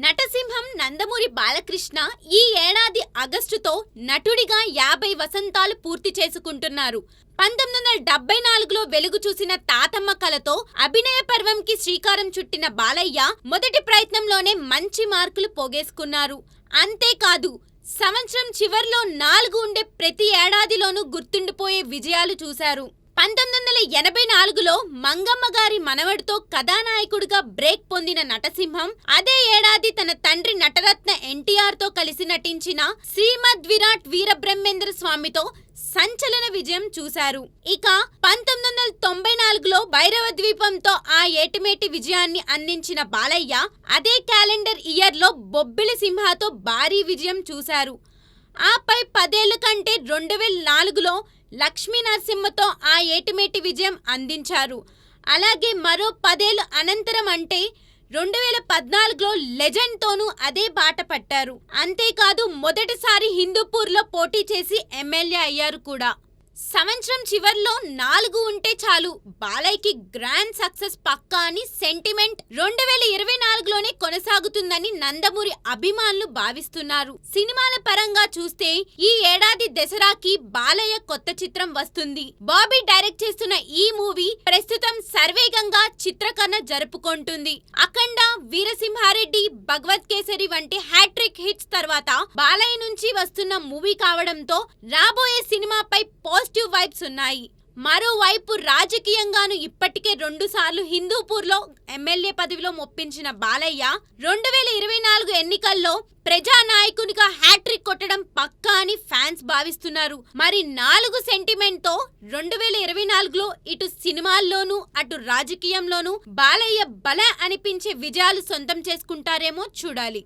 నటసింహం నందమూరి బాలకృష్ణ ఈ ఏడాది ఆగస్టుతో నటుడిగా 50 వసంతాలు పూర్తి చేసుకుంటున్నారు. 1974లో వెలుగు చూసిన తాతమ్మ కళతో అభినయ పర్వంకి శ్రీకారం చుట్టిన బాలయ్య మొదటి ప్రయత్నంలోనే మంచి మార్కులు పోగేసుకున్నారు. అంతేకాదు, సంవత్సరం చివర్లో 4 ఉండే ప్రతి ఏడాదిలోనూ గుర్తుండిపోయే విజయాలు చూశారు. 1984లో మంగమ్మ గారి మనవడితో కథానాయకుడిగా బ్రేక్ పొందిన నటసింహం అదే ఏడాది తన తండ్రి నటరత్న ఎన్టీఆర్ తో కలిసి నటించిన శ్రీమద్ విరాట్ వీరబ్రహ్మేంద్ర స్వామితో సంచలన విజయం చూశారు. ఇక 1994లో భైరవ ద్వీపంతో ఆ ఏటిమేటి విజయాన్ని అందించిన బాలయ్య అదే క్యాలెండర్ ఇయర్లో బొబ్బిలి సింహతో భారీ విజయం చూశారు. ఆపై 10 ఏళ్ల కంటే 2004లో లక్ష్మీ నరసింహతో ఆ ఏటిమేటి విజయం అందించారు. అలాగే మరో 10 ఏళ్ల అనంతరం అంటే 2014లో లెజెండ్ తోనూ అదే బాట పట్టారు. అంతేకాదు, మొదటిసారి హిందూపూర్లో పోటీ చేసి ఎమ్మెల్యే అయ్యారు కూడా. సంవత్సరం చివర్లో 4 ఉంటే చాలు, బాలయ్యకి గ్రాండ్ సక్సెస్ పక్కా అని సెంటిమెంట్ 2024లోనే కొనసాగుతుందని నందమూరి అభిమానులు భావిస్తున్నారు. సినిమాల పరంగా చూస్తే ఈ ఏడాది దసరాకి బాలయ్య కొత్త చిత్రం వస్తుంది. బాబీ డైరెక్ట్ చేస్తున్న ఈ మూవీ ప్రస్తుతం శరవేగంగా చిత్రీకరణ జరుపుకుంటుంది. అఖండ, వీరసింహారెడ్డి, భగవత్ కేసరి వంటి హ్యాట్రిక్ హిట్స్ తర్వాత బాలయ్య నుంచి వస్తున్న మూవీ కావడంతో రాబోయే సినిమాపై పాజిటివ్ వైబ్స్ ఉన్నాయి. మరోవైపు రాజకీయంగాను ఇప్పటికే 2 సార్లు హిందూపూర్లో ఎమ్మెల్యే పదవిలో మొప్పించిన బాలయ్య 2024 ఎన్నికల్లో ప్రజానాయకునిగా హ్యాట్రిక్ కొట్టడం పక్కా అని ఫ్యాన్స్ భావిస్తున్నారు. మరి 4 సెంటిమెంట్తో 2024లో ఇటు సినిమాల్లోనూ అటు రాజకీయంలోనూ బాలయ్య బల అనిపించే విజయాలు సొంతం చేసుకుంటారేమో చూడాలి.